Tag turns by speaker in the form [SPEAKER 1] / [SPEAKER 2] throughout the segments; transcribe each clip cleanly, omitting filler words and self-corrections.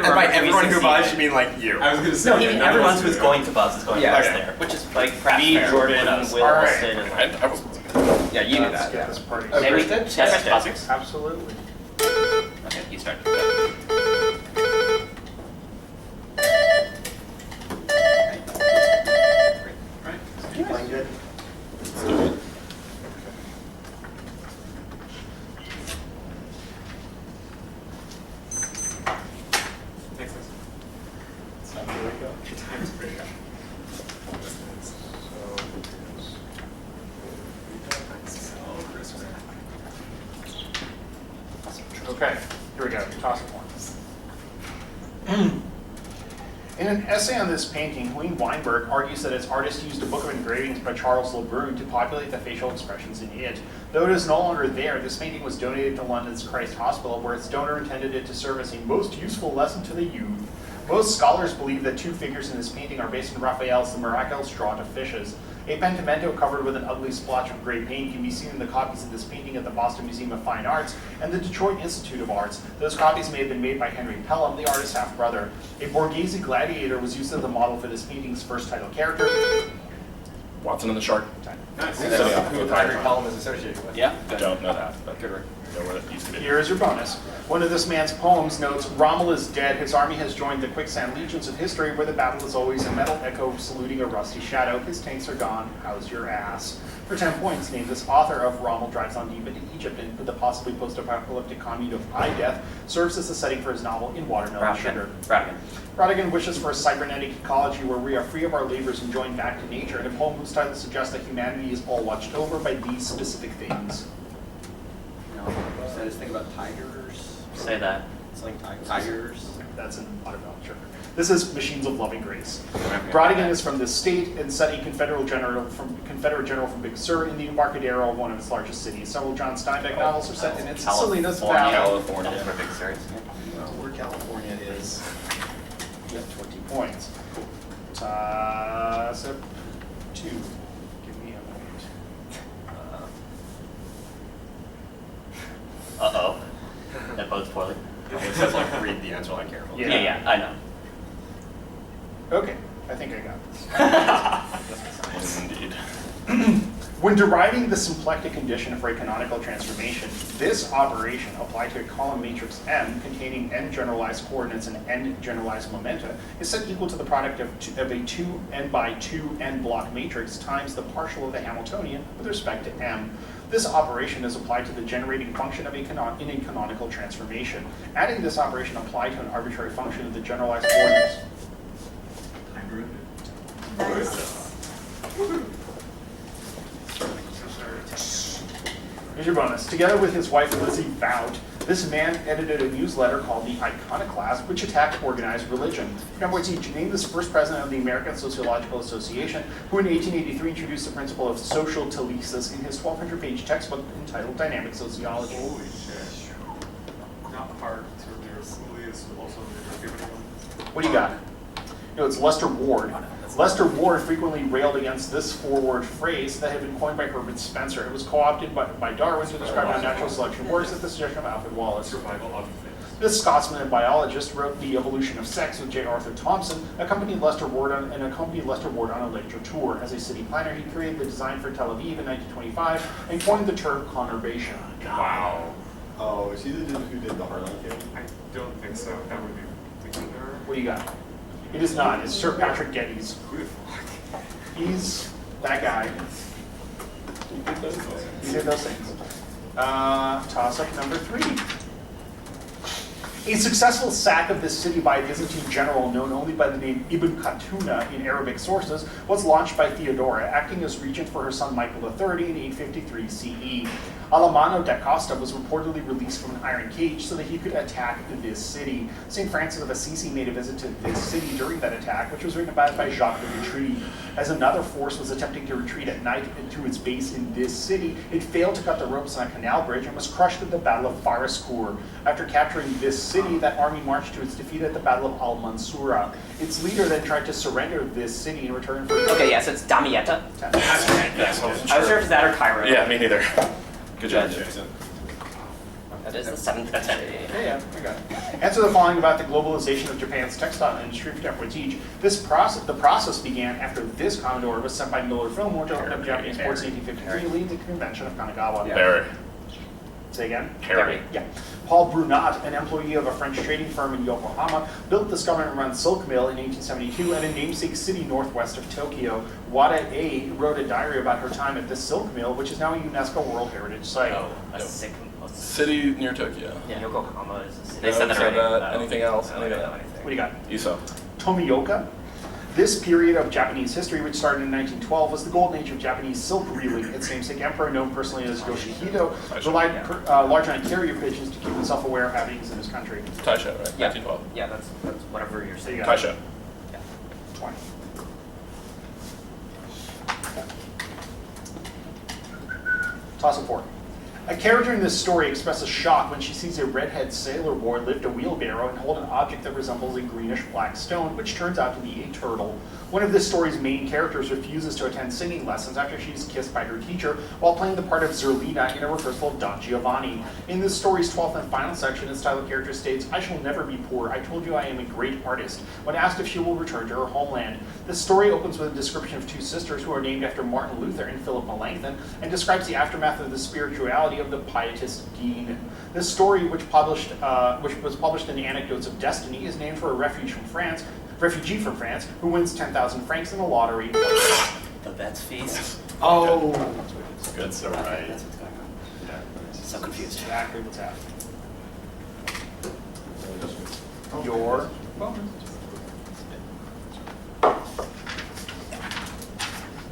[SPEAKER 1] And by everyone who buzzed, you mean like you.
[SPEAKER 2] I was going to say.
[SPEAKER 3] No, everyone who's going to buzz is going to buzz
[SPEAKER 1] okay.
[SPEAKER 3] there, which is like perhaps
[SPEAKER 4] Me,
[SPEAKER 3] fair.
[SPEAKER 4] Jordan, Will,
[SPEAKER 5] All right.
[SPEAKER 4] Austin, and
[SPEAKER 1] I was.
[SPEAKER 4] yeah, you knew
[SPEAKER 5] Let's
[SPEAKER 4] that.
[SPEAKER 5] get this party
[SPEAKER 4] Oh,
[SPEAKER 3] Maybe
[SPEAKER 4] Kristen?
[SPEAKER 3] should I press pause?
[SPEAKER 5] Absolutely.
[SPEAKER 3] Okay, you start.
[SPEAKER 5] Keep playing good.
[SPEAKER 2] Next one.
[SPEAKER 5] It's time to wake up.
[SPEAKER 2] Time's pretty good.
[SPEAKER 5] Okay, here we go. Toss it one. In an essay on this painting, Helene Weinberg argues that its artist used a book of engravings by Charles Le Brun to populate the facial expressions in it. Though it is no longer there, this painting was donated to London's Christ Hospital, where its donor intended it to serve as a most useful lesson to the youth. Most scholars believe that two figures in this painting are based on Raphael's The Miraculous Draught of Fishes. A pentimento covered with an ugly splotch of gray paint can be seen in the copies of this painting at the Boston Museum of Fine Arts and the Detroit Institute of Arts. Those copies may have been made by Henry Pelham, the artist's half-brother. A Borghese gladiator was used as the model for this painting's first title character.
[SPEAKER 1] Watson and the Shark.
[SPEAKER 2] Nice.
[SPEAKER 1] Yeah.
[SPEAKER 2] That's
[SPEAKER 1] Yeah.
[SPEAKER 2] who Henry Pelham is associated with.
[SPEAKER 3] Yeah.
[SPEAKER 1] Don't know that, but
[SPEAKER 2] Good work.
[SPEAKER 1] know where that used to be.
[SPEAKER 5] Here is your bonus. One of this man's poems notes, Rommel is dead, his army has joined the quicksand legions of history where the battle is always a metal echo saluting a rusty shadow. His tanks are gone, how's your ass? For 10 points, name this author of Rommel Drives on Deep into Egypt and the possibly post-apocalyptic commune of Death serves as the setting for his novel In Watermelon Sugar.
[SPEAKER 3] Radigan.
[SPEAKER 5] Radigan wishes for a cybernetic ecology where we are free of our labors and joined back to nature, and a poem whose title suggests that humanity is all watched over by these specific things.
[SPEAKER 4] No, said his thing about tigers.
[SPEAKER 3] Say that.
[SPEAKER 4] Something tigers.
[SPEAKER 5] That's in Watermelon Sugar. This is Machines of Loving Grace. Brodigan is from this state and set a Confederate general from Big Sur in the Embarcadero of one of its largest cities. Several John Steinbeck novels are set in its Salinas Valley.
[SPEAKER 3] California. For big series.
[SPEAKER 5] Where California is. You have 20 points. Toss up 2. Give me a moment.
[SPEAKER 3] Uh-oh. That bodes poorly.
[SPEAKER 1] It says like read the answer like carefully.
[SPEAKER 5] Yeah.
[SPEAKER 3] I know.
[SPEAKER 5] Okay, I think I got this.
[SPEAKER 1] Indeed.
[SPEAKER 5] When deriving the symplectic condition for a canonical transformation, this operation applied to a column matrix M containing n generalized coordinates and n generalized momenta is set equal to the product of a 2n by 2n block matrix times the partial of the Hamiltonian with respect to M. This operation is applied to the generating function of in a canonical transformation. Adding this operation applied to an arbitrary function of the generalized coordinates. Here's your bonus. Together with his wife, Lizzie Bout, this man edited a newsletter called The Iconoclast, which attacked organized religion. Remember, he named this first president of the American Sociological Association, who in 1883 introduced the principle of social telesis in his 1,200-page textbook entitled Dynamic Sociology.
[SPEAKER 2] Holy shit. Not hard to remember. Lee is also the favorite one.
[SPEAKER 5] What do you got? No, it's Lester Ward. Lester Ward frequently railed against this four-word phrase that had been coined by Herbert Spencer. It was co-opted by Darwin to describe how natural selection works at the suggestion of Alfred Wallace.
[SPEAKER 2] Survival of the fittest.
[SPEAKER 5] This Scotsman and biologist wrote The Evolution of Sex with J. Arthur Thompson, accompanied Lester Ward on a lecture tour. As a city planner, he created the design for Tel Aviv in 1925 and coined the term conurbation.
[SPEAKER 1] Wow.
[SPEAKER 6] Oh, is he the dude who did the Harlem Cave?
[SPEAKER 2] I don't think so. That would be thinking there.
[SPEAKER 5] What do you got? It is not. It's Sir Patrick Geddes.
[SPEAKER 2] Who the fuck?
[SPEAKER 5] He's that guy. He did those things. Toss-up number 3. A successful sack of this city by a Byzantine general known only by the name Ibn Khatuna in Arabic sources was launched by Theodora, acting as regent for her son Michael III in 853 CE. Alamano da Costa was reportedly released from an iron cage so that he could attack this city. St. Francis of Assisi made a visit to this city during that attack, which was written about by Jacques de Vitry. As another force was attempting to retreat at night to its base in this city, it failed to cut the ropes on a canal bridge and was crushed at the Battle of Faraskour. After capturing this city, that army marched to its defeat at the Battle of Al-Mansura. Its leader then tried to surrender this city in return for...
[SPEAKER 3] Okay, yes, it's Damietta.
[SPEAKER 1] That's right. Yes, I wasn't
[SPEAKER 3] I was sure
[SPEAKER 1] sure.
[SPEAKER 3] if it's that or Cairo.
[SPEAKER 1] Yeah, me neither. Good job, Jason.
[SPEAKER 3] That is the 7th entity.
[SPEAKER 5] Yeah, I got it. Answer the following about the globalization of Japan's textile industry for 10 points each. The process began after this Commodore was sent by Miller Fillmore to open up Japanese ports in 1853, leading to the Convention of Kanagawa.
[SPEAKER 4] Yeah.
[SPEAKER 1] Barry.
[SPEAKER 5] Say again?
[SPEAKER 1] Harry.
[SPEAKER 5] Yeah. Paul Brunat, an employee of a French trading firm in Yokohama, built this government-run silk mill in 1872 at a namesake city northwest of Tokyo. Wada A wrote a diary about her time at this silk mill, which is now a UNESCO World Heritage Site.
[SPEAKER 3] Oh, a
[SPEAKER 1] Yep.
[SPEAKER 3] sick.
[SPEAKER 1] City near Tokyo.
[SPEAKER 3] Yeah, Yokohama is a city.
[SPEAKER 1] They said that already.
[SPEAKER 3] Oh.
[SPEAKER 1] Anything else?
[SPEAKER 3] No, I don't know
[SPEAKER 5] What do you got?
[SPEAKER 1] Iso.
[SPEAKER 5] Tomioka. This period of Japanese history, which started in 1912, was the golden age of Japanese silk reeling. Its namesake emperor, known personally as Yoshihito, relied large on carrier pigeons to keep himself aware of happenings in his country.
[SPEAKER 1] Taisho, right?
[SPEAKER 3] Yeah.
[SPEAKER 1] 1912.
[SPEAKER 3] Yeah, that's whatever you're saying.
[SPEAKER 5] Yeah.
[SPEAKER 1] Taisho.
[SPEAKER 3] Yeah.
[SPEAKER 5] 20. Toss a fork. A character in this story expresses shock when she sees a redhead sailor boy lift a wheelbarrow and hold an object that resembles a greenish-black stone, which turns out to be a turtle. One of this story's main characters refuses to attend singing lessons after she's kissed by her teacher while playing the part of Zerlina in a rehearsal of Don Giovanni. In this story's 12th and final section, its title character states, "I shall never be poor. I told you I am a great artist," when asked if she will return to her homeland. This story opens with a description of two sisters who are named after Martin Luther and Philip Melanchthon and describes the aftermath of the spirituality of the pietist Dean. This story, which was published in Anecdotes of Destiny, is named for a refugee from France who wins 10,000 francs in the lottery.
[SPEAKER 3] The Bet's feast.
[SPEAKER 5] Oh,
[SPEAKER 1] Good, so right.
[SPEAKER 3] That's what's going on. So confused.
[SPEAKER 5] exactly what's happening. Your bonus.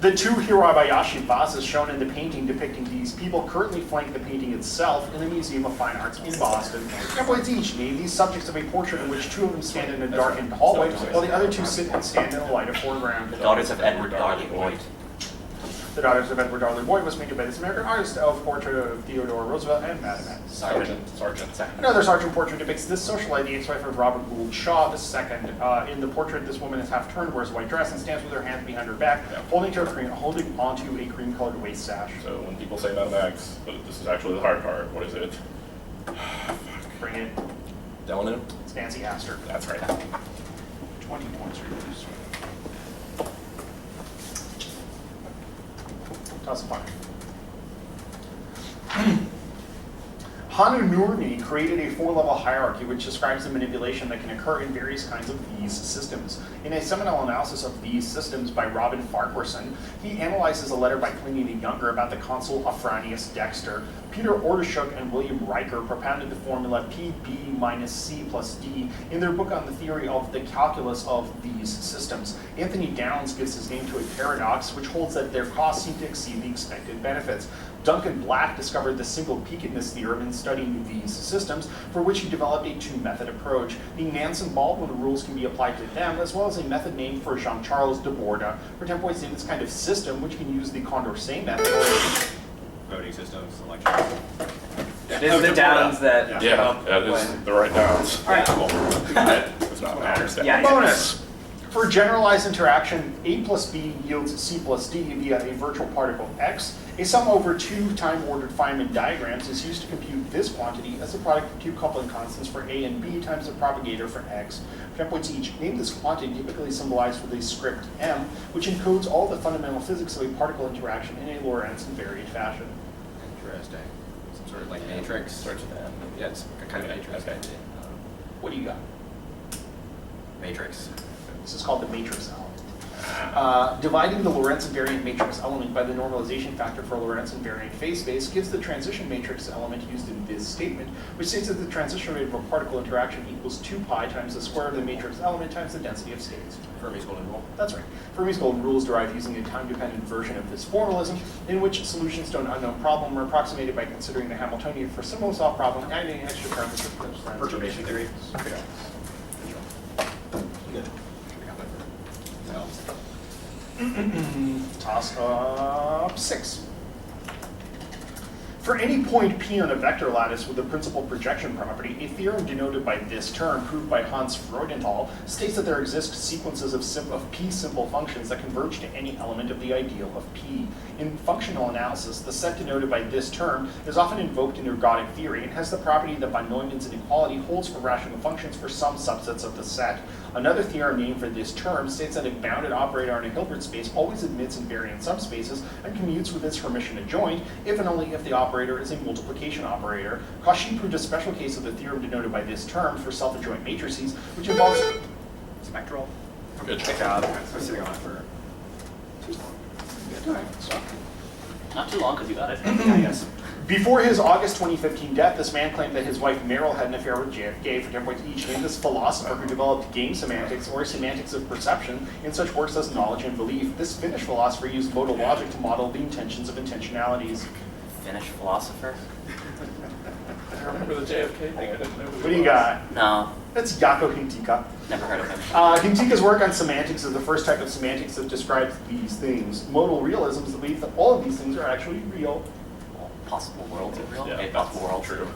[SPEAKER 5] The two Hirabayashi vases shown in the painting depicting these people currently flank the painting itself in the Museum of Fine Arts in Boston. 10 points each. Name these subjects of a portrait in which two of them stand in a darkened hallway, while the other two sit and stand in the light of foreground.
[SPEAKER 3] The Daughters of Edward Darley Boyd.
[SPEAKER 5] The Daughters of Edward Darley Boyd was painted by this American artist of portrait of Theodore Roosevelt and Madam X.
[SPEAKER 1] Sergeant.
[SPEAKER 5] Another sergeant portrait depicts this socialite, the ex-wife of Robert Gould Shaw II. In the portrait, this woman is half turned, wears a white dress, and stands with her hands behind her back, holding onto a cream-colored waist sash.
[SPEAKER 1] So when people say Madam X, but this is actually the hard part, what is it?
[SPEAKER 5] Bring it.
[SPEAKER 1] Delano?
[SPEAKER 5] It's Nancy Astor.
[SPEAKER 1] That's right.
[SPEAKER 5] 20 points reduced. Toss a fire. Hanunurni created a 4-level hierarchy which describes the manipulation that can occur in various kinds of these systems. In a seminal analysis of these systems by Robin Farquharson, he analyzes a letter by Pliny the Younger about the consul Afranius Dexter. Peter Ordashuk and William Riker propounded the formula PB minus C plus D in their book on the theory of the calculus of these systems. Anthony Downs gives his name to a paradox which holds that their costs seem to exceed the expected benefits. Duncan Black discovered the single peakedness theorem in studying these systems, for which he developed a two-method approach. The Nansen-Baldwin rules can be applied to them, as well as a method named for Jean-Charles de Borda. For 10 points in this kind of system, which can use the Condorcet method.
[SPEAKER 6] Voting systems, elections.
[SPEAKER 4] It is the Downs that came
[SPEAKER 1] Yeah,
[SPEAKER 4] up
[SPEAKER 1] that is
[SPEAKER 4] when-
[SPEAKER 1] the right balance.
[SPEAKER 4] All right.
[SPEAKER 1] Cool. It's not matter.
[SPEAKER 3] Yeah.
[SPEAKER 5] Bonus! For generalized interaction, A plus B yields C plus D via a virtual particle X. A sum over two time-ordered Feynman diagrams is used to compute this quantity as the product of two coupling constants for A and B times the propagator for X. 10 points each. Name this quantity, typically symbolized with a script M, which encodes all the fundamental physics of a particle interaction in a Lorentz invariant fashion.
[SPEAKER 4] Interesting. Some sort of like matrix.
[SPEAKER 1] Starts with M.
[SPEAKER 4] Yeah, it's a kind of matrix.
[SPEAKER 1] Okay.
[SPEAKER 5] What do you got?
[SPEAKER 4] Matrix.
[SPEAKER 5] This is called the matrix element. Dividing the Lorentz invariant matrix element by the normalization factor for a Lorentz invariant phase space gives the transition matrix element used in this statement, which states that the transition rate of a particle interaction equals 2 pi times the square of the matrix element times the density of states.
[SPEAKER 4] Fermi's golden rule.
[SPEAKER 5] That's right. Fermi's golden rule is derived using a time-dependent version of this formalism, in which solutions to an unknown problem are approximated by considering the Hamiltonian for similar solved problem, adding extra terms for
[SPEAKER 4] Perturbation theory.
[SPEAKER 5] Okay. Toss up 6. For any point P on a vector lattice with a principal projection property, a theorem denoted by this term, proved by Hans Freudenthal, states that there exist sequences of P simple functions that converge to any element of the ideal of P. In functional analysis, the set denoted by this term is often invoked in ergodic theory and has the property that von Neumann's inequality holds for rational functions for some subsets of the set. Another theorem named for this term states that a bounded operator on a Hilbert space always admits invariant subspaces and commutes with its Hermitian adjoint if and only if the operator is a multiplication operator. Cauchy proved a special case of the theorem denoted by this term for self-adjoint matrices, which involves spectral.
[SPEAKER 1] Good
[SPEAKER 6] Good
[SPEAKER 1] job.
[SPEAKER 6] job. I was sitting on it for
[SPEAKER 5] All right, so.
[SPEAKER 3] Not too long, because you got it.
[SPEAKER 6] yes.
[SPEAKER 5] Before his August 2015 death, this man claimed that his wife Meryl had an affair with JFK. For 10 points each, named this philosopher who developed game semantics or semantics of perception in such works as Knowledge and Belief. This Finnish philosopher used modal logic to model the intentions of intentionalities.
[SPEAKER 3] Finnish philosopher?
[SPEAKER 1] I remember the JFK thing. I didn't know.
[SPEAKER 5] What do you got?
[SPEAKER 3] No,
[SPEAKER 5] That's Jaakko Hintikka.
[SPEAKER 3] never heard of him.
[SPEAKER 5] Hintikka's work on semantics is the first type of semantics that describes these things. Modal realism is the belief that all of these things are actually real.
[SPEAKER 3] Possible worlds are real?
[SPEAKER 1] Yeah,
[SPEAKER 3] Okay, possible world.
[SPEAKER 1] True.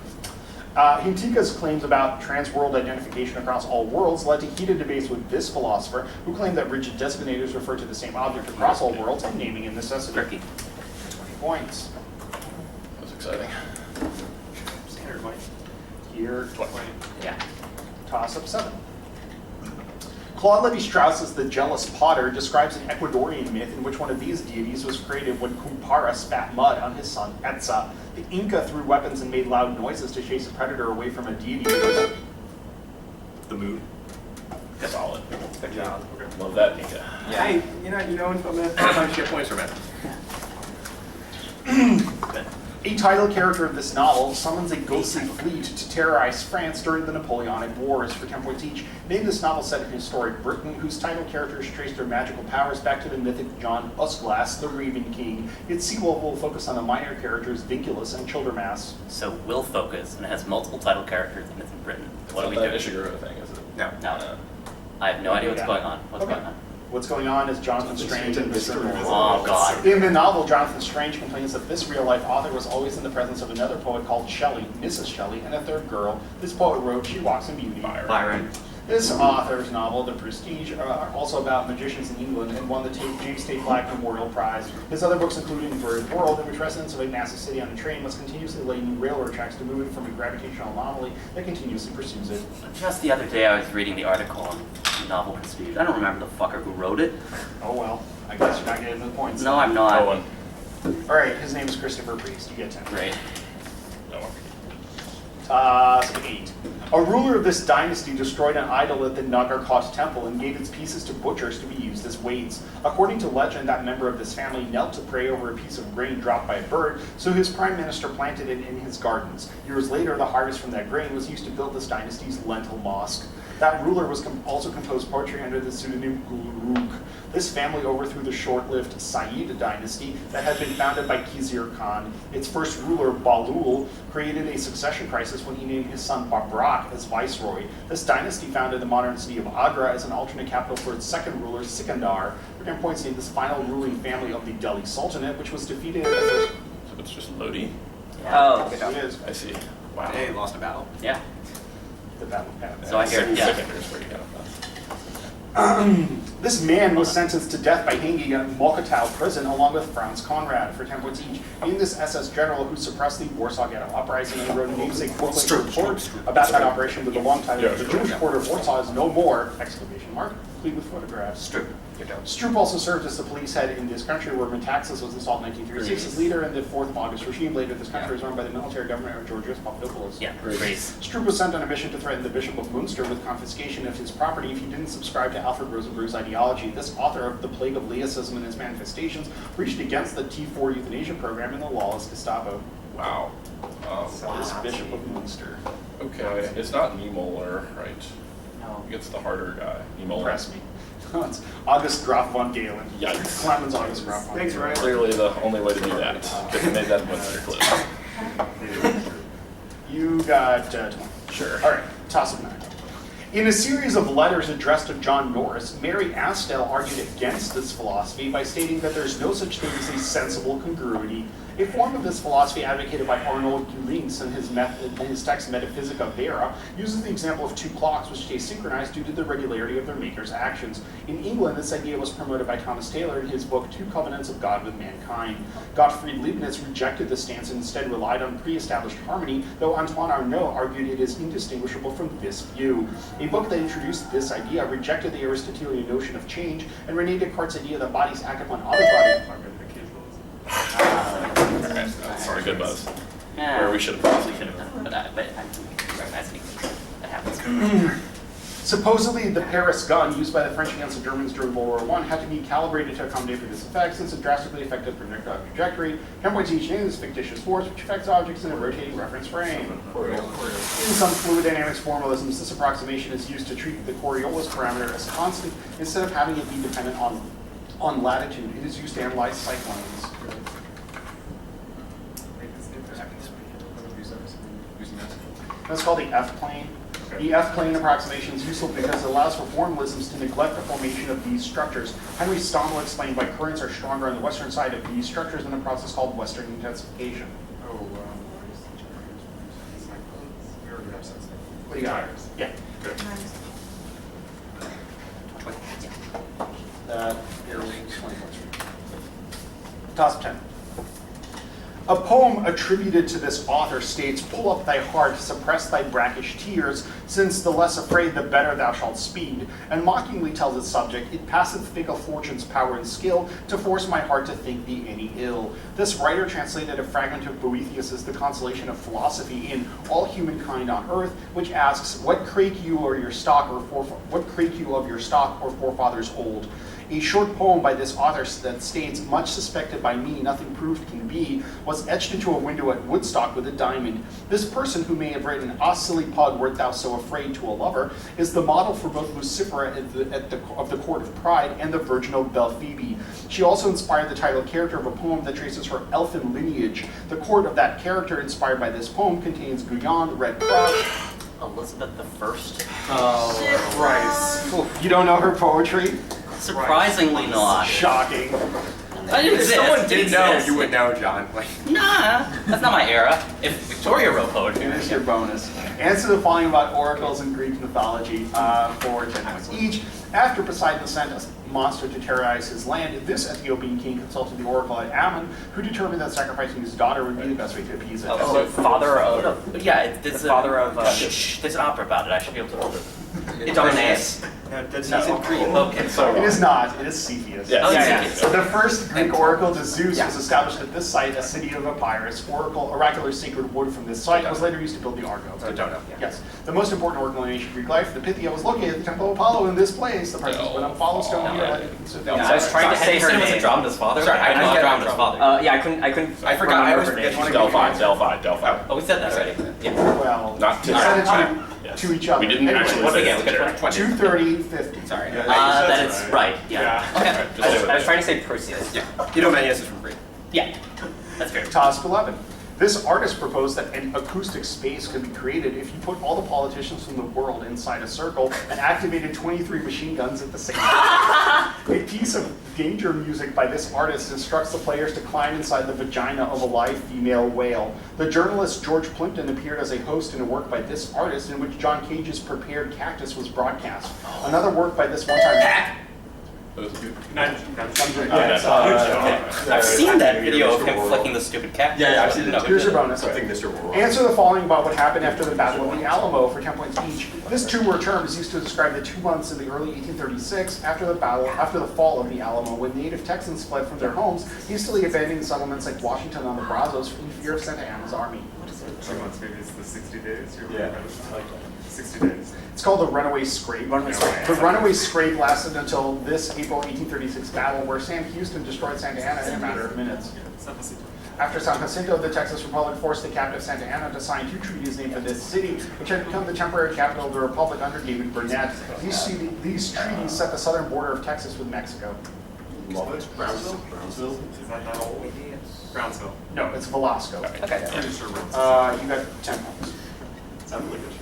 [SPEAKER 5] Hintikka's claims about trans-world identification across all worlds led to heated debates with this philosopher, who claimed that rigid designators refer to the same object across all worlds and naming a necessity.
[SPEAKER 3] Tricky.
[SPEAKER 5] 20 points.
[SPEAKER 1] That's exciting.
[SPEAKER 6] Standard money.
[SPEAKER 5] Here,
[SPEAKER 1] 20.
[SPEAKER 3] Yeah.
[SPEAKER 5] toss up 7. Claude Lévi-Strauss's The Jealous Potter describes an Ecuadorian myth in which one of these deities was created when Kumpara spat mud on his son Etza. The Inca threw weapons and made loud noises to chase a predator away from a deity.
[SPEAKER 6] The moon.
[SPEAKER 1] Solid.
[SPEAKER 6] Good job.
[SPEAKER 1] Love that, Nika.
[SPEAKER 6] Yeah. Hey, you know, sometimes you get points from it.
[SPEAKER 3] Good.
[SPEAKER 5] A title character of this novel summons a ghostly fleet to terrorize France during the Napoleonic Wars. For 10 points each, name this novel set in historic Britain, whose title characters trace their magical powers back to the mythic John Usglass, the Raven King. Its sequel will focus on the minor characters Vinculus and Childermass.
[SPEAKER 3] So will focus, and it has multiple title characters, and it's in Britain. What are we
[SPEAKER 1] that
[SPEAKER 3] doing?
[SPEAKER 1] Ishiguro thing, is it?
[SPEAKER 6] No.
[SPEAKER 3] No. I have no idea what's
[SPEAKER 5] Yeah.
[SPEAKER 3] going on. What's
[SPEAKER 5] Okay.
[SPEAKER 3] going on?
[SPEAKER 5] What's going on is Jonathan Strange and Mr. Norrell.
[SPEAKER 3] Oh, God.
[SPEAKER 5] In the novel, Jonathan Strange complains that this real-life author was always in the presence of another poet called Shelley, Mrs. Shelley, and a third girl. This poet wrote She Walks in Beauty.
[SPEAKER 6] Byron.
[SPEAKER 5] This author's novel, The Prestige, are also about magicians in England and won the James Tate Black Memorial Prize. His other books include Inverted World, in which residents of a massive city on a train must continuously lay new railroad tracks to move it from a gravitational anomaly that continuously pursues it.
[SPEAKER 3] Just the other day, I was reading the article on the novel Prestige. I don't remember the fucker who wrote it.
[SPEAKER 5] Oh well, I guess you're not getting the points.
[SPEAKER 3] No, I'm not.
[SPEAKER 1] Owen.
[SPEAKER 5] All right, his name is Christopher Priest. You get 10.
[SPEAKER 3] Great.
[SPEAKER 1] No one.
[SPEAKER 5] So 8. A ruler of this dynasty destroyed an idol at the Nagarkot temple and gave its pieces to butchers to be used as weights. According to legend, that member of this family knelt to pray over a piece of grain dropped by a bird, so his prime minister planted it in his gardens. Years later, the harvest from that grain was used to build this dynasty's lentil mosque. That ruler was also composed poetry under the pseudonym Gulruk. This family overthrew the short-lived Sayyid dynasty that had been founded by Khizr Khan. Its first ruler, Balul, created a succession crisis when he named his son Babrak as viceroy. This dynasty founded the modern city of Agra as an alternate capital for its second ruler, Sikandar. For 10 points, named this final ruling family of the Delhi Sultanate, which was defeated at the first...
[SPEAKER 1] So it's just Lodi.
[SPEAKER 3] Oh,
[SPEAKER 5] It is
[SPEAKER 1] I see. Wow.
[SPEAKER 6] Hey, lost a battle.
[SPEAKER 3] yeah.
[SPEAKER 5] the battle.
[SPEAKER 3] So I hear, yeah.
[SPEAKER 1] Seconders where you got that.
[SPEAKER 5] This man was sentenced to death by hanging at Mokotów prison along with Franz Conrad for 10 points each. Being this SS general who suppressed the Warsaw Ghetto Uprising and wrote a namesake booklet report about that operation with the long title,
[SPEAKER 1] Yeah,
[SPEAKER 5] The
[SPEAKER 1] sure.
[SPEAKER 5] Jewish Quarter of Warsaw is no more, exclamation mark, complete with photographs.
[SPEAKER 3] Stroop.
[SPEAKER 5] Stroop also served as the police head in this country where Metaxas was installed in 1936 as leader in the 4th of August regime. Later, this country was run by the military government of Georgios Papadopoulos.
[SPEAKER 3] Yeah, Greece.
[SPEAKER 5] Stroop was sent on a mission to threaten the Bishop of Munster with confiscation of his property if he didn't subscribe to Alfred Rosenberg's ideology. This author of The Plague of Laicism and its Manifestations preached against the T4 euthanasia program and the lawless Gestapo.
[SPEAKER 1] Wow.
[SPEAKER 5] This Bishop of Munster.
[SPEAKER 1] Okay, it's not Niemöller, right?
[SPEAKER 3] No.
[SPEAKER 1] It's the harder guy. Niemöller.
[SPEAKER 5] Impress me. It's August Graf von Galen.
[SPEAKER 1] Yikes.
[SPEAKER 5] Clemens August Graf von
[SPEAKER 6] Thanks,
[SPEAKER 5] Galen.
[SPEAKER 6] Ryan.
[SPEAKER 1] Clearly the only way to do that. Could have made that Munster clip.
[SPEAKER 5] You got 20.
[SPEAKER 1] Sure.
[SPEAKER 5] All right, toss of 9. In a series of letters addressed to John Norris, Mary Astell argued against this philosophy by stating that there's no such thing as a sensible congruity. A form of this philosophy advocated by Arnold Gulins in his text Metaphysica Vera uses the example of two clocks which stay synchronized due to the regularity of their maker's actions. In England, this idea was promoted by Thomas Taylor in his book Two Covenants of God with Mankind. Gottfried Leibniz rejected this stance and instead relied on pre-established harmony, though Antoine Arnauld argued it is indistinguishable from this view. A book that introduced this idea rejected the Aristotelian notion of change, and René Descartes' idea that bodies act upon other bodies.
[SPEAKER 1] Sorry, good buzz.
[SPEAKER 3] Yeah.
[SPEAKER 1] Where we should have probably hit it.
[SPEAKER 3] But I think that happens.
[SPEAKER 5] Supposedly, the Paris gun used by the French against the Germans during World War I had to be calibrated to accommodate for this effect, since it drastically affected projectile trajectory. 10 points each name is fictitious force, which affects objects in a rotating reference frame. In some fluid dynamics formalisms, this approximation is used to treat the Coriolis parameter as constant instead of having it be dependent on latitude. It is used to analyze cyclones. That's called the F-plane. The F-plane approximation is useful because it allows for formalisms to neglect the formation of these structures. Henry Stommel explained why currents are stronger on the western side of these structures in a process called western intensification. What do you got? Yeah.
[SPEAKER 2] Good.
[SPEAKER 5] Toss of 10. A poem attributed to this author states, "Pull up thy heart, suppress thy brackish tears, since the less afraid the better thou shalt speed," and mockingly tells its subject, "It passeth thick of fortune's power and skill, to force my heart to think thee any ill." This writer translated a fragment of Boethius' The Consolation of Philosophy in All Humankind on Earth, which asks, "What crake you or your stock, or what crake you of your stock or forefathers old?" A short poem by this author that states, "Much suspected by me, nothing proved can be," was etched into a window at Woodstock with a diamond. This person, who may have written, "Ah, silly pug, wert thou so afraid," to a lover, is the model for both Lucifera of the Court of Pride and the virginal Belphoebe. She also inspired the title character of a poem that traces her elfin lineage. The court of that character inspired by this poem contains Guyon, Red Cross.
[SPEAKER 3] Elizabeth I.
[SPEAKER 5] Oh, Christ. You don't know her poetry?
[SPEAKER 3] Surprisingly not.
[SPEAKER 5] Shocking.
[SPEAKER 3] I didn't
[SPEAKER 6] If
[SPEAKER 3] exist.
[SPEAKER 6] someone did know,
[SPEAKER 3] exist.
[SPEAKER 6] you would know, John. Like,
[SPEAKER 3] Nah, that's not my era. If Victoria wrote poetry,
[SPEAKER 5] Here's your bonus. Answer the following about oracles in Greek mythology for 10 points each. After Poseidon sent a monster to terrorize his land, this Ethiopian king consulted the oracle at Ammon, who determined that sacrificing his daughter would be the best way to appease it.
[SPEAKER 4] So father of
[SPEAKER 3] yeah, there's
[SPEAKER 4] the father of
[SPEAKER 3] there's an opera about it. I should be able to hold it.
[SPEAKER 4] Idomeneus.
[SPEAKER 6] that's
[SPEAKER 5] No.
[SPEAKER 6] he's in Greek.
[SPEAKER 3] Okay,
[SPEAKER 1] So
[SPEAKER 5] It is not. It is Cepheus.
[SPEAKER 1] Yes.
[SPEAKER 3] Oh,
[SPEAKER 4] Yeah,
[SPEAKER 3] yeah.
[SPEAKER 5] So the first Greek oracle to Zeus was established at this site, a city of Epirus. Oracular sacred wood from this site was later used to build the Argo.
[SPEAKER 6] Dodona.
[SPEAKER 5] Yes. The most important oracle in ancient Greek life, the Pythia, was located at the Temple of Apollo in this place. The prices went up, follow stone here.
[SPEAKER 4] Yeah, I was trying to say her
[SPEAKER 3] was
[SPEAKER 4] name.
[SPEAKER 3] Andromeda's father.
[SPEAKER 6] Sorry, I
[SPEAKER 3] know
[SPEAKER 6] couldn't get
[SPEAKER 3] Andromeda's
[SPEAKER 6] it.
[SPEAKER 3] father.
[SPEAKER 4] Yeah, I couldn't.
[SPEAKER 6] I forgot. I always
[SPEAKER 4] remember
[SPEAKER 6] forget
[SPEAKER 4] her
[SPEAKER 6] she's
[SPEAKER 4] name.
[SPEAKER 1] Delphi.
[SPEAKER 3] Oh, we said that already.
[SPEAKER 4] Yeah.
[SPEAKER 5] Well,
[SPEAKER 1] Not to-
[SPEAKER 5] you said it
[SPEAKER 1] Yes.
[SPEAKER 5] to each other.
[SPEAKER 1] We didn't
[SPEAKER 5] Anyways,
[SPEAKER 1] actually
[SPEAKER 3] What
[SPEAKER 1] say
[SPEAKER 3] again?
[SPEAKER 1] it.
[SPEAKER 3] We got
[SPEAKER 1] Jared.
[SPEAKER 3] 20.
[SPEAKER 5] 230, 50.
[SPEAKER 6] Sorry.
[SPEAKER 3] That is right. Yeah.
[SPEAKER 5] Yeah.
[SPEAKER 3] Okay.
[SPEAKER 1] Just
[SPEAKER 4] I
[SPEAKER 1] stay
[SPEAKER 4] was,
[SPEAKER 1] with
[SPEAKER 4] I was
[SPEAKER 1] it.
[SPEAKER 4] trying to say Perseus.
[SPEAKER 6] Yeah. Idomeneus is from Greek.
[SPEAKER 3] Yeah. That's fair.
[SPEAKER 5] Task 11. This artist proposed that an acoustic space could be created if you put all the politicians from the world inside a circle and activated 23 machine guns at the same time. A piece of danger music by this artist instructs the players to climb inside the vagina of a live female whale. The journalist George Plimpton appeared as a host in a work by this artist in which John Cage's Prepared Cactus was broadcast. Another work by this one-time...
[SPEAKER 3] I've seen that video of him flicking the stupid cat.
[SPEAKER 6] Yeah, I've seen it
[SPEAKER 3] No,
[SPEAKER 6] too.
[SPEAKER 5] Here's your bonus.
[SPEAKER 6] Something Mr. World.
[SPEAKER 5] Answer the following about what happened after the Battle of the Alamo for 10 points each. This two-word term is used to describe the 2 months in the early 1836 after the fall of the Alamo, when native Texans fled from their homes, hastily abandoning settlements like Washington on the Brazos in fear of Santa Anna's army.
[SPEAKER 2] 2 months, maybe it's the 60 days.
[SPEAKER 6] Yeah.
[SPEAKER 2] 60 days.
[SPEAKER 5] It's called the Runaway Scrape. The Runaway Scrape lasted until this April 1836 battle, where Sam Houston destroyed Santa Anna in a matter of minutes. After San Jacinto, the Texas Republic forced the captive Santa Anna to sign 2 treaties named for this city, which had become the temporary capital of the Republic under David Burnett. These treaties set the southern border of Texas with Mexico.
[SPEAKER 2] Brownsville? Is that not old? Brownsville.
[SPEAKER 5] No, it's Velasco.
[SPEAKER 3] Okay.
[SPEAKER 2] Pretty sure Brownsville.
[SPEAKER 5] You got 10 points.
[SPEAKER 2] Sounded like a treaty.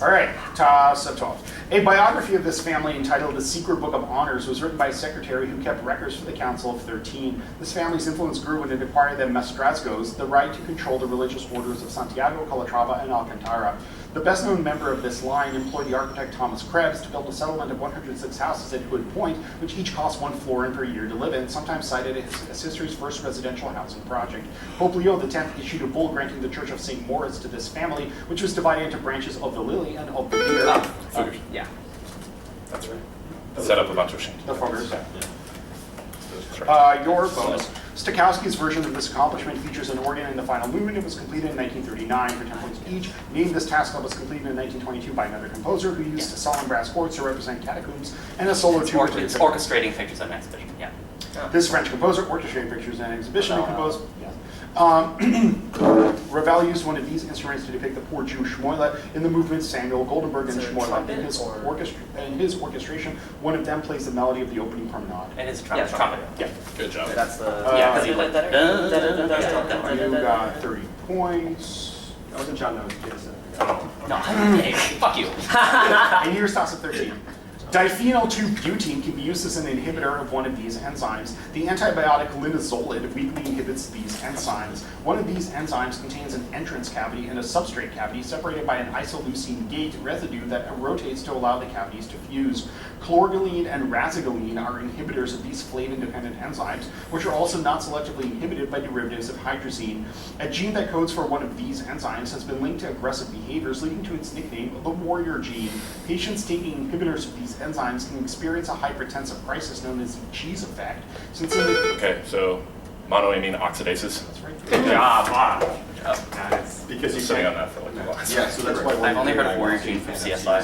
[SPEAKER 5] All right, toss of 12. A biography of this family entitled The Secret Book of Honors was written by a secretary who kept records for the Council of 13. This family's influence grew when it acquired the Maestrazgos, the right to control the religious orders of Santiago, Calatrava, and Alcantara. The best-known member of this line employed the architect Thomas Krebs to build a settlement of 106 houses at Hood Point, which each cost 1 florin per year to live in, sometimes cited as history's first residential housing project. Pope Leo X issued a bull granting the Church of St. Moritz to this family, which was divided into branches of the Lily and of the Deer.
[SPEAKER 1] Figures.
[SPEAKER 4] Yeah.
[SPEAKER 1] That's right. Set up a bunch of shanties.
[SPEAKER 5] The Foggers.
[SPEAKER 1] That's right.
[SPEAKER 5] Your bonus. Stokowski's version of this accomplishment features an organ in the final movement. It was completed in 1939 for 10 points each. Named this task was completed in 1922 by another composer who used solemn brass chords to represent catacombs and a solo tuba.
[SPEAKER 3] It's orchestrating pictures of an exhibition, yeah.
[SPEAKER 5] This French composer orchestrated pictures in an exhibition and composed. Yes. Ravel used one of these instruments to depict the poor Jew Shmoyle in the movement Samuel Goldenberg and Shmoyle. In his orchestration, one of them plays the melody of the opening promenade.
[SPEAKER 3] And it's
[SPEAKER 4] Yeah,
[SPEAKER 3] trumpet.
[SPEAKER 5] Yeah.
[SPEAKER 1] Good job.
[SPEAKER 4] That's the.
[SPEAKER 3] Yeah, because
[SPEAKER 5] You got 30 points.
[SPEAKER 2] That wasn't John, that was Jason.
[SPEAKER 3] No, hey, fuck you.
[SPEAKER 5] And here's toss of 13. Diphenyl 2-butene can be used as an inhibitor of one of these enzymes. The antibiotic linezolid weakly inhibits these enzymes. One of these enzymes contains an entrance cavity and a substrate cavity separated by an isoleucine gate residue that rotates to allow the cavities to fuse. Chlorgaline and razigaline are inhibitors of these flavin-dependent enzymes, which are also not selectively inhibited by derivatives of hydrazine. A gene that codes for one of these enzymes has been linked to aggressive behaviors, leading to its nickname, the warrior gene. Patients taking inhibitors of these enzymes can experience a hypertensive crisis known as the cheese effect. Since
[SPEAKER 1] Okay, so monoamine oxidases.
[SPEAKER 5] That's right.
[SPEAKER 4] Good job.
[SPEAKER 2] Nice.
[SPEAKER 1] Because you're sitting on that for like a while.
[SPEAKER 2] Yeah, so that's why.
[SPEAKER 3] I've only heard of warrior gene from CSI.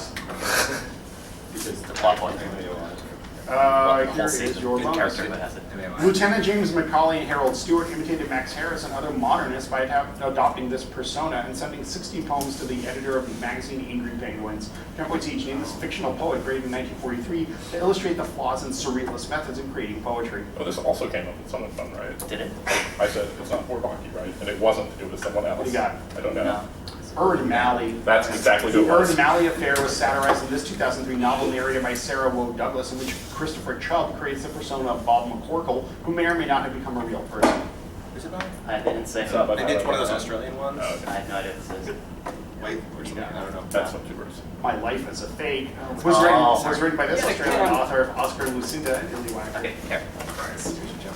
[SPEAKER 2] Because
[SPEAKER 3] The plot point.
[SPEAKER 5] Here is your
[SPEAKER 3] Good
[SPEAKER 5] bonus.
[SPEAKER 3] character, but has it.
[SPEAKER 5] Lieutenant James Macaulay and Harold Stewart imitated Max Harris and other modernists by adopting this persona and sending 16 poems to the editor of the magazine Angry Penguins. 10 points each. Named this fictional poet, created in 1943, to illustrate the flaws and surrealist methods in creating poetry.
[SPEAKER 1] Oh, this also came up with someone fun, right?
[SPEAKER 3] Did it?
[SPEAKER 1] I said it's not Bourbaki, right? And it wasn't. It was someone else.
[SPEAKER 5] What do you got?
[SPEAKER 1] I don't know.
[SPEAKER 3] No.
[SPEAKER 5] Erd Malley.
[SPEAKER 1] That's exactly who
[SPEAKER 5] The
[SPEAKER 1] it was.
[SPEAKER 5] Erd Malley affair was satirized in this 2003 novel narrated by Sarah Woe Douglas, in which Christopher Chubb creates the persona of Bob McCorkle, who may or may not have become a real person.
[SPEAKER 4] Is it not?
[SPEAKER 3] I didn't say.
[SPEAKER 1] It's not by
[SPEAKER 6] They did one of those
[SPEAKER 1] Tyler
[SPEAKER 6] Australian ones.
[SPEAKER 1] Oh,
[SPEAKER 3] I
[SPEAKER 1] okay.
[SPEAKER 3] have no idea what this is.
[SPEAKER 6] Wait, which one? I don't know.
[SPEAKER 1] That's what two words.
[SPEAKER 5] My Life as a Fake was
[SPEAKER 3] Oh.
[SPEAKER 5] written by this
[SPEAKER 4] Yeah,
[SPEAKER 5] Australian
[SPEAKER 4] come on.
[SPEAKER 5] author of Oscar Lucinda and Illy Wagner.
[SPEAKER 3] Okay, here.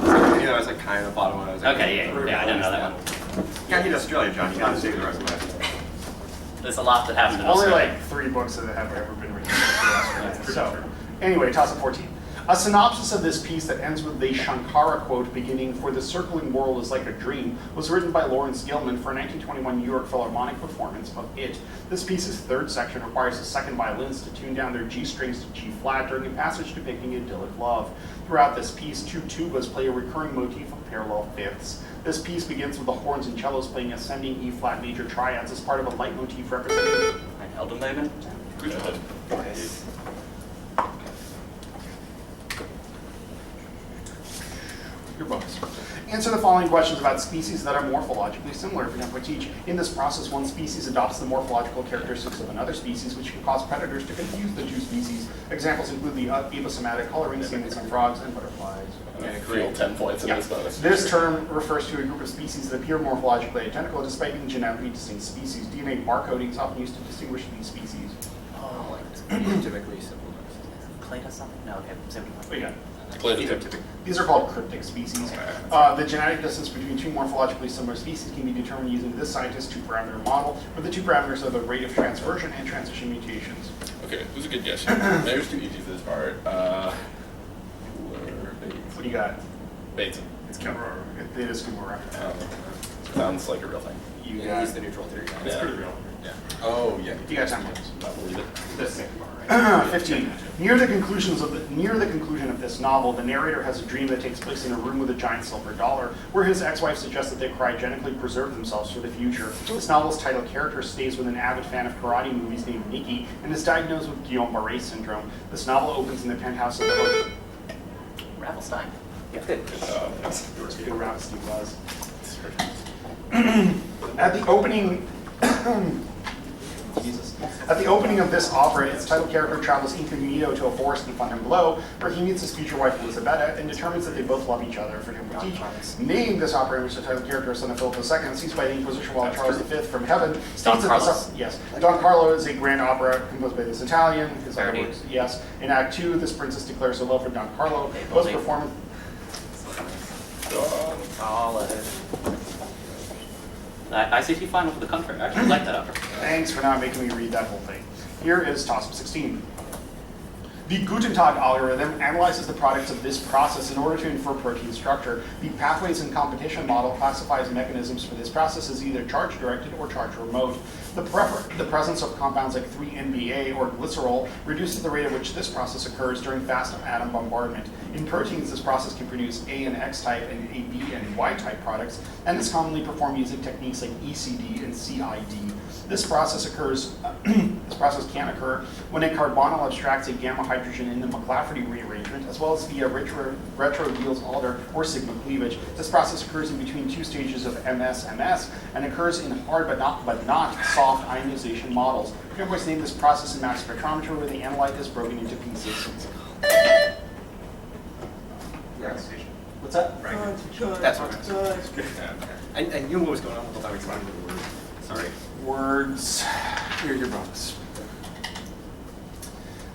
[SPEAKER 6] You know, I was like kind of the bottom one. I was like,
[SPEAKER 3] Okay, yeah, I didn't know that one.
[SPEAKER 6] You can't eat Australia, John. You gotta save the rest of it.
[SPEAKER 3] There's a lot that happened in
[SPEAKER 5] Only
[SPEAKER 3] Australia.
[SPEAKER 5] like 3 books that have ever been written. So, anyway, toss of 14. A synopsis of this piece that ends with the Shankara quote beginning, "For the circling world is like a dream," was written by Lawrence Gilman for a 1921 New York Philharmonic performance of it. This piece's third section requires the second violins to tune down their G strings to G flat during a passage depicting idyllic love. Throughout this piece, 2 tubas play a recurring motif of parallel fifths. This piece begins with the horns and cellos playing ascending E flat major triads as part of a leitmotif representing.
[SPEAKER 3] And Eldenhaven?
[SPEAKER 1] Good job.
[SPEAKER 5] Your bonus. Answer the following questions about species that are morphologically similar for 10 points each. In this process, one species adopts the morphological characteristics of another species, which can cause predators to confuse the 2 species. Examples include the aposematic coloring seen in some frogs and butterflies.
[SPEAKER 1] I feel 10 points in this bonus.
[SPEAKER 5] This term refers to a group of species that appear morphologically identical despite being genetically distinct species. DNA barcoding is often used to distinguish these species.
[SPEAKER 3] Oh,
[SPEAKER 6] Typically simple.
[SPEAKER 3] Clade or something? No, okay.
[SPEAKER 5] What do you got?
[SPEAKER 1] Phenotypic.
[SPEAKER 5] These are called cryptic species. The genetic distance between 2 morphologically similar species can be determined using this scientist's 2-parameter model, where the 2 parameters are the rate of transversion and transition mutations.
[SPEAKER 1] Okay, who's a good guess here? There's too easy for this part.
[SPEAKER 5] What do you got?
[SPEAKER 1] Bateson.
[SPEAKER 5] It's Kimura. It is Kimura.
[SPEAKER 1] Sounds like a real thing.
[SPEAKER 5] You
[SPEAKER 6] Yeah,
[SPEAKER 5] got.
[SPEAKER 6] he's the neutral theory guy.
[SPEAKER 1] Yeah.
[SPEAKER 2] pretty real.
[SPEAKER 1] Yeah.
[SPEAKER 6] Oh, yeah.
[SPEAKER 5] You got 10 points.
[SPEAKER 1] I believe it.
[SPEAKER 5] This 15. Near the conclusion of this novel, the narrator has a dream that takes place in a room with a giant silver dollar, where his ex-wife suggests that they cryogenically preserve themselves for the future. This novel's title character stays with an avid fan of karate movies named Nikki and is diagnosed with Guillain-Barré syndrome. This novel opens in the penthouse of the hotel.
[SPEAKER 3] Ravelstein.
[SPEAKER 5] Yeah.
[SPEAKER 1] Good
[SPEAKER 5] Good round, Steve was. At the opening. Jesus. At the opening of this opera, its title character travels incognito to a forest in Fontainebleau, where he meets his future wife Elisabetta and determines that they both love each other. For example, named this opera in which the title character, son of Philip II, seized by the Inquisition while Charles V from heaven, states that
[SPEAKER 3] Carlos?
[SPEAKER 5] yes, Don Carlo is a grand opera composed by this Italian. His other
[SPEAKER 3] Verdi.
[SPEAKER 5] works, yes. In Act 2, this princess declares her love for Don Carlo. Was performed.
[SPEAKER 3] ICT final for the country. I actually like that opera.
[SPEAKER 5] Thanks for not making me read that whole thing. Here is toss-up 16. The Guten Tag algorithm analyzes the products of this process in order to infer protein structure. The pathways and competition model classifies mechanisms for this process as either charge-directed or charge-remote. The presence of compounds like 3-NBA or glycerol reduces the rate at which this process occurs during fast atom bombardment. In proteins, this process can produce A and X type and A, B, and Y type products, and is commonly performed using techniques like ECD and CID. This process can occur when a carbonyl abstracts a gamma hydrogen in the McLafferty rearrangement, as well as via retro-Diels-Alder or sigma cleavage. This process occurs in between two stages of MS-MS and occurs in hard but not soft ionization models. Frameboys named this process in mass spectrometry, where the analyte is broken into pieces. What's that?
[SPEAKER 4] That's what
[SPEAKER 6] I knew what was going on the whole time. I explained the word. Sorry.
[SPEAKER 5] Words. Here are your bonus.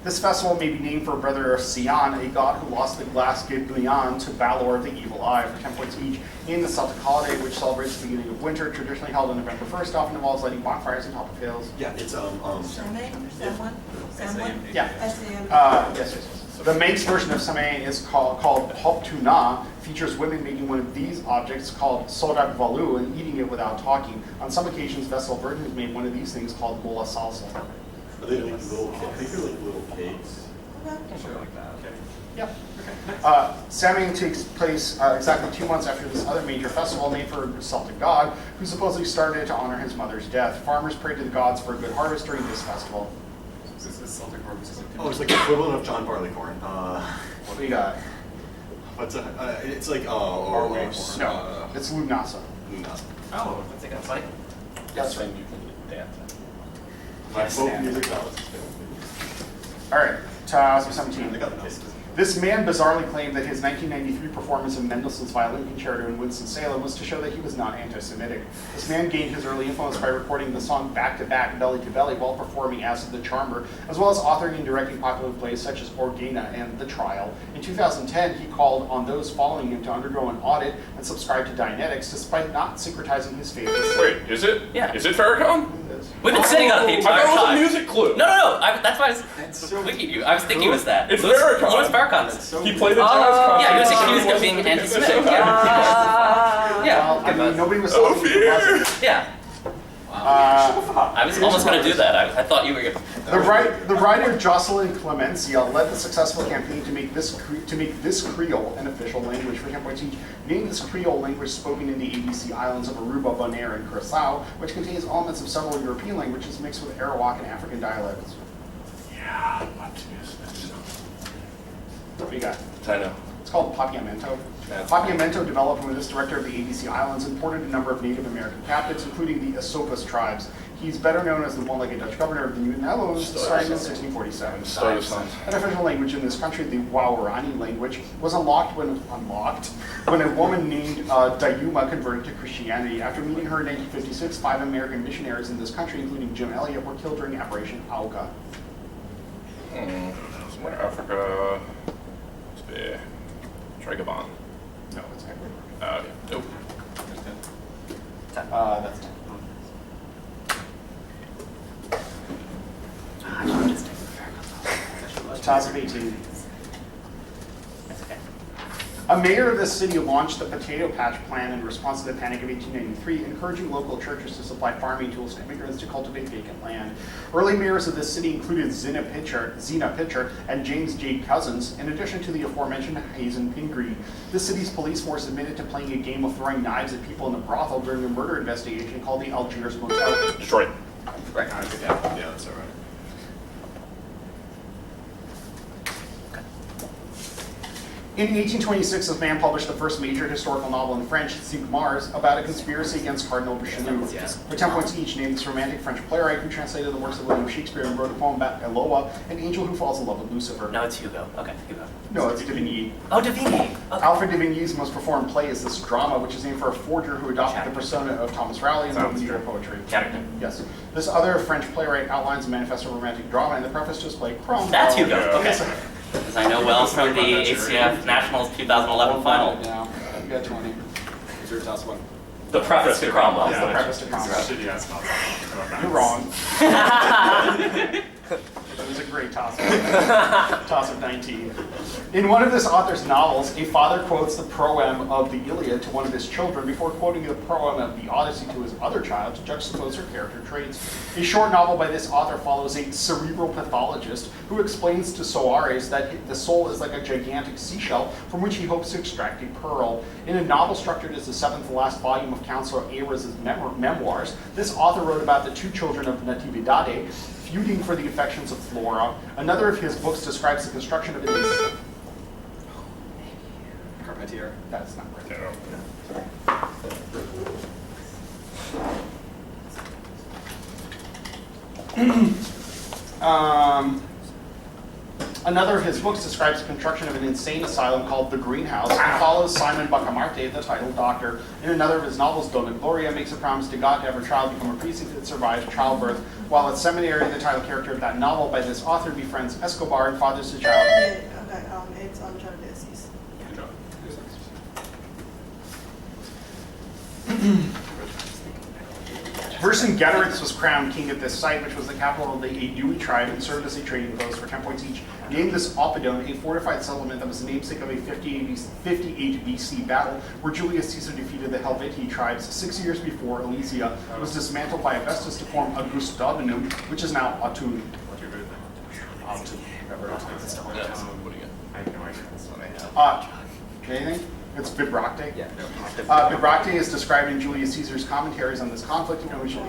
[SPEAKER 5] This festival may be named for brother of Sion, a god who lost the glass Giblion to Balor, the evil eye, for 10 points each. In the Celtic holiday, which celebrates the beginning of winter, traditionally held on November 1st, often involves lighting bonfires on top of hills.
[SPEAKER 6] Yeah, it's
[SPEAKER 7] Someone?
[SPEAKER 5] Yeah.
[SPEAKER 7] SAM.
[SPEAKER 5] Yes. The Manx version of Samhain is called Hop Tuna, features women making one of these objects called Sodak Valu and eating it without talking. On some occasions, Vessel Verdon has made one of these things called Mola Salsa.
[SPEAKER 8] Are they like little cakes? I think they're like little cakes.
[SPEAKER 2] Something like that. Okay.
[SPEAKER 5] Yep. Samhain takes place exactly 2 months after this other major festival named for a Celtic god, who supposedly started it to honor his mother's death. Farmers pray to the gods for a good harvest during this festival.
[SPEAKER 2] This is Celtic harvest.
[SPEAKER 6] Oh, it's like the equivalent of John Barleycorn.
[SPEAKER 5] What do you got?
[SPEAKER 6] What's it's like
[SPEAKER 5] No, it's Lunasa.
[SPEAKER 4] Oh, I think that's like.
[SPEAKER 5] That's right.
[SPEAKER 1] You can dance.
[SPEAKER 6] My folk music knowledge.
[SPEAKER 5] All right, toss 17.
[SPEAKER 6] I got the pieces.
[SPEAKER 5] This man bizarrely claimed that his 1993 performance of Mendelssohn's Violin Concerto in Winston-Salem was to show that he was not anti-Semitic. This man gained his early influence by recording the song Back-to-Back, Belly-to-Belly while performing as the Charmer, as well as authoring and directing popular plays such as Organa and The Trial. In 2010, he called on those following him to undergo an audit and subscribe to Dianetics, despite not syncretizing his faith with
[SPEAKER 1] Wait, is it?
[SPEAKER 3] Yeah.
[SPEAKER 1] Is it Farrakhan?
[SPEAKER 3] We've been sitting on it the
[SPEAKER 1] I
[SPEAKER 3] entire
[SPEAKER 1] thought it was a
[SPEAKER 3] time.
[SPEAKER 1] music clue.
[SPEAKER 3] No. That's why I was looking at you. I was thinking it was that.
[SPEAKER 1] It's
[SPEAKER 3] Louis
[SPEAKER 1] Farrakhan.
[SPEAKER 3] Farrakhan.
[SPEAKER 1] He played a jazz concert.
[SPEAKER 3] Yeah, he was accused of being anti-Semitic.
[SPEAKER 5] Well,
[SPEAKER 3] Yeah.
[SPEAKER 5] I mean, nobody was
[SPEAKER 1] Oh,
[SPEAKER 5] talking
[SPEAKER 1] fear!
[SPEAKER 5] about it.
[SPEAKER 3] Yeah. I was almost going to do that. I thought you were going to.
[SPEAKER 5] The writer Jocelyn Clemencia led the successful campaign to make this Creole an official language. For example, named this Creole language spoken in the ABC islands of Aruba, Bonaire, and Curacao, which contains elements of several European languages mixed with Arawak and African dialects.
[SPEAKER 1] Yeah, what is this?
[SPEAKER 5] What do you got?
[SPEAKER 1] I know.
[SPEAKER 5] It's called Papiamento.
[SPEAKER 1] That's
[SPEAKER 5] Papiamento developed when this director of the ABC Islands imported a number of Native American captives, including the Esopus tribes. He's better known as the one-legged Dutch governor of the New Netherlands, starting in 1647. An official language in this country, the Waorani language, was unlocked when a woman named Dayuma converted to Christianity. After meeting her in 1956, 5 American missionaries in this country, including Jim Elliot, were killed during Operation Auga.
[SPEAKER 1] Somewhere in Africa. Must be Trigabon.
[SPEAKER 5] No, it's Ecuador.
[SPEAKER 1] Okay. Nope.
[SPEAKER 5] That's 10. Toss of 18. A mayor of this city launched the Potato Patch Plan in response to the Panic of 1893, encouraging local churches to supply farming tools to immigrants to cultivate vacant land. Early mayors of this city included Zena Pitcher, and James J. Cousins, in addition to the aforementioned Hazen Pingree. The city's police force admitted to playing a game of throwing knives at people in a brothel during a murder investigation called the Algiers Motel.
[SPEAKER 1] Detroit.
[SPEAKER 3] Right.
[SPEAKER 6] Yeah, that's all right.
[SPEAKER 5] In 1826, this man published the first major historical novel in French, Cinq Mars, about a conspiracy against Cardinal Richelieu. For 10 points each, named this romantic French playwright who translated the works of William Shakespeare and wrote a poem about Eloa, an angel who falls in love with Lucifer.
[SPEAKER 3] No, it's Hugo. Okay, Hugo.
[SPEAKER 5] No, it's Divigny.
[SPEAKER 3] Oh, Davini. Okay.
[SPEAKER 5] Alfred Divigny's most performed play is this drama, which is named for a forger who adopted the persona of Thomas Rowley in the medieval poetry.
[SPEAKER 3] Chatterton.
[SPEAKER 5] Yes. This other French playwright outlines a manifesto of romantic drama in the preface to his play Cromwell.
[SPEAKER 3] That's Hugo. Okay.
[SPEAKER 5] Yes.
[SPEAKER 3] As I know well from the ACF Nationals 2011 final.
[SPEAKER 5] Yeah, you got 20.
[SPEAKER 6] Is your toss one?
[SPEAKER 3] The preface to Cromwell.
[SPEAKER 5] That's the preface to Cromwell.
[SPEAKER 2] Shitty ass toss.
[SPEAKER 5] You're wrong. It was a great toss-up. Toss of 19. In one of this author's novels, a father quotes the proem of the Iliad to one of his children before quoting the proem of the Odyssey to his other child to juxtapose her character traits. A short novel by this author follows a cerebral pathologist who explains to Soares that the soul is like a gigantic seashell from which he hopes to extract a pearl. In a novel structured as the seventh and last volume of Councillor Ayres' memoirs, this author wrote about the two children of Natividade feuding for the affections of Flora. Another of his books describes the construction of an
[SPEAKER 6] Carpentier.
[SPEAKER 5] That's not right. Another of his books describes the construction of an insane asylum called The Greenhouse and follows Simon Bacamarte, the title doctor. In another of his novels, Dona Gloria makes a promise to God to have her child become a priest if it survives childbirth. While at seminary, the title character of that novel by this author befriends Escobar and fathers the child.
[SPEAKER 7] Okay, it's on John Disease.
[SPEAKER 5] Vercingetorix was crowned king at this site, which was the capital of the Aedui tribe and served as a trading post for 10 points each. Named this Oppidum, a fortified settlement that was the namesake of a 58 BC battle where Julius Caesar defeated the Helvetii tribes 6 years before Alesia. It was dismantled by Augustus to form Augustovinum, which is now Autun. Anything? It's Vibracte?
[SPEAKER 6] Yeah.
[SPEAKER 5] Vibracte is described in Julius Caesar's commentaries on this conflict, in which the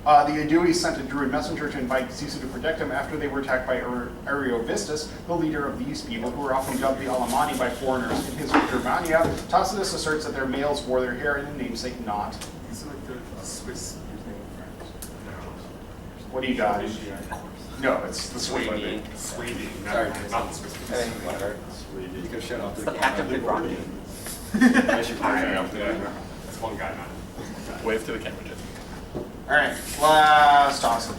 [SPEAKER 5] Aedui sent a druid messenger to invite Caesar to protect them after they were attacked by Ariovistus, the leader of these people, who were often dubbed the Alemanni by foreigners. In his Germania, Tacitus asserts that their males wore their hair in a namesake knot.
[SPEAKER 2] These are like the Swiss using French.
[SPEAKER 5] What do you got? No, it's the Swede.
[SPEAKER 2] Sweden.
[SPEAKER 6] Sorry.
[SPEAKER 2] Not the Swiss.
[SPEAKER 6] Hey, whatever. You can shut off.
[SPEAKER 3] It's the pact of Vibracte.
[SPEAKER 6] I should
[SPEAKER 2] Yeah,
[SPEAKER 6] probably
[SPEAKER 2] that's one guy, man.
[SPEAKER 1] Wave to the camera, Jim.
[SPEAKER 5] All right, last toss.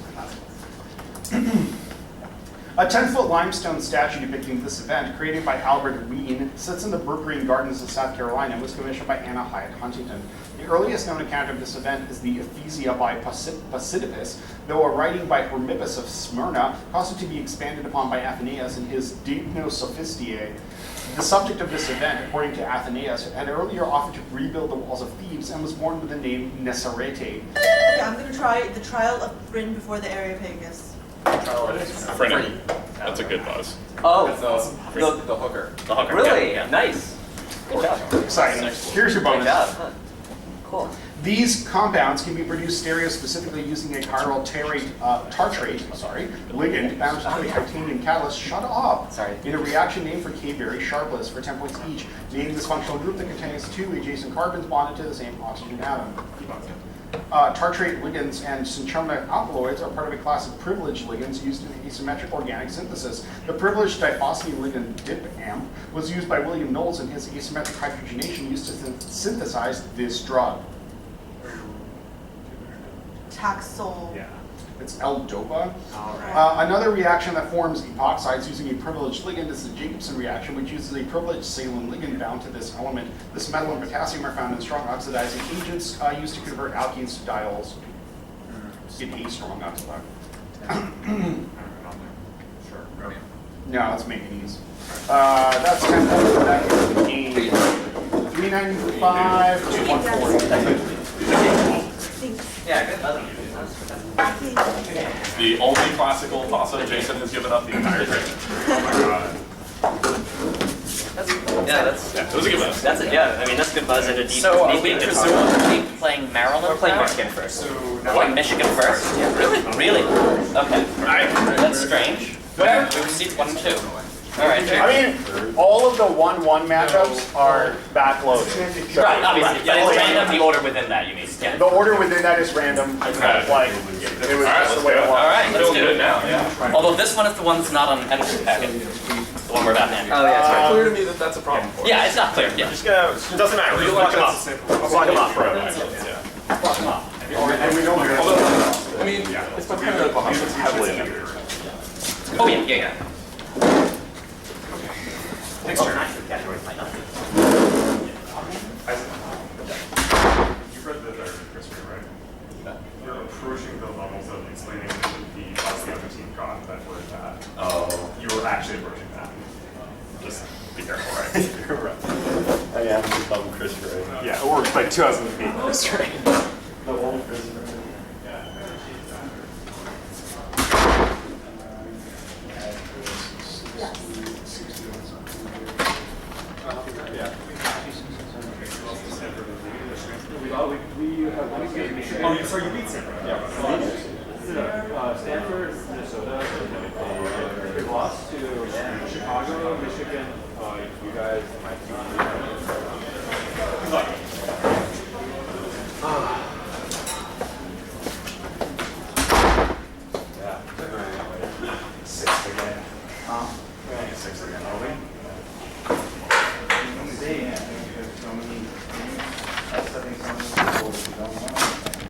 [SPEAKER 5] A 10-foot limestone statue depicting this event, created by Albert Wien, sits in the Brook Green Gardens of South Carolina and was commissioned by Anna Hyatt Huntington. The earliest known account of this event is the Ephesia by Pasidippus, though a writing by Hermippus of Smyrna caused it to be expanded upon by Athenaeus in his Deipnosophistiae. The subject of this event, according to Athenaeus, had earlier offered to rebuild the walls of Thebes and was born with the name Nesarete.
[SPEAKER 7] Okay, I'm gonna try the trial of Bryn before the Areopagus.
[SPEAKER 1] Frenny. That's a good buzz.
[SPEAKER 3] Oh,
[SPEAKER 6] That's the hooker.
[SPEAKER 1] The hooker.
[SPEAKER 3] really?
[SPEAKER 1] Yeah.
[SPEAKER 3] Nice. Good job.
[SPEAKER 5] Exciting. Here's your
[SPEAKER 3] Good
[SPEAKER 5] bonus.
[SPEAKER 3] job. Huh. Cool.
[SPEAKER 5] These compounds can be produced stereospecifically using a chiral tartrate ligand bound to a titanium catalyst. Shut up!
[SPEAKER 3] Sorry.
[SPEAKER 5] In a reaction named for K-berry sharpless for 10 points each, named this functional group that contains two adjacent carbons bonded to the same oxygen atom. Tartrate ligands and centromer alkaloids are part of a class of privileged ligands used in asymmetric organic synthesis. The privileged diphosphine ligand DIPAM was used by William Knowles in his asymmetric hydrogenation used to synthesize this drug.
[SPEAKER 7] Taxol.
[SPEAKER 2] Yeah.
[SPEAKER 5] It's L-DOPA.
[SPEAKER 2] All right.
[SPEAKER 5] Another reaction that forms epoxides using a privileged ligand is the Jacobson reaction, which uses a privileged Salem ligand bound to this element. This metal and potassium are found in strong oxidizing agents used to convert alkenes to diols. Get a strong oxide.
[SPEAKER 2] Sure.
[SPEAKER 5] No, that's manganese. That's 10 points for that game. 395 to 140.
[SPEAKER 3] Yeah, good buzzing.
[SPEAKER 1] The only classical toss-up Jason has given up the entire trip.
[SPEAKER 2] Oh my god.
[SPEAKER 3] Yeah, that's
[SPEAKER 1] Yeah, it was a good buzz.
[SPEAKER 3] that's it. Yeah, I mean that's good buzz at a deep.
[SPEAKER 6] So, are
[SPEAKER 3] deep
[SPEAKER 6] we
[SPEAKER 3] deep
[SPEAKER 6] just-
[SPEAKER 3] so are we playing Maryland?
[SPEAKER 6] We're playing
[SPEAKER 3] now?
[SPEAKER 6] Michigan first.
[SPEAKER 2] So
[SPEAKER 3] We're
[SPEAKER 2] now
[SPEAKER 3] playing Michigan first. Yeah. Really? Really? Okay. That's strange. Where? We received 1 and 2. All right.
[SPEAKER 5] I mean, all all of the 1-1 matchups are backloaded. So
[SPEAKER 3] Right, obviously, but it's random, the order within that, you mean? Yeah.
[SPEAKER 5] the order within that is random.
[SPEAKER 1] Okay.
[SPEAKER 5] Like, it was
[SPEAKER 1] Alright,
[SPEAKER 5] just the
[SPEAKER 1] let's
[SPEAKER 5] way
[SPEAKER 1] go.
[SPEAKER 5] it was.
[SPEAKER 3] Alright, let's
[SPEAKER 1] Feel
[SPEAKER 3] do
[SPEAKER 1] good
[SPEAKER 3] it.
[SPEAKER 1] now, yeah.
[SPEAKER 3] Although this one is the one that's not on Edison's packet. The one we're about to enter.
[SPEAKER 6] Oh, yeah,
[SPEAKER 1] It's
[SPEAKER 6] it's
[SPEAKER 1] not clear to me that that's a problem for us.
[SPEAKER 3] Yeah, it's not clear, yeah.
[SPEAKER 8] Just gonna, it doesn't matter, we'll just lock him up. Let's lock him up forever.
[SPEAKER 1] Yeah.
[SPEAKER 3] Fuck them up.
[SPEAKER 2] And we know we're
[SPEAKER 1] Although, I mean, it's dependent upon how heavily in it.
[SPEAKER 3] Oh, yeah, yeah, yeah.
[SPEAKER 1] Next
[SPEAKER 3] Oh,
[SPEAKER 1] turn.
[SPEAKER 3] nice, the category might not be.
[SPEAKER 2] You've read the history, right? You're approaching the levels of explaining the thoughts the other team got that were that.
[SPEAKER 1] Oh.
[SPEAKER 2] You were actually approaching that. Just be careful, right?
[SPEAKER 8] You're right. I am become Chris Ray.
[SPEAKER 2] Yeah, or like 2008 history.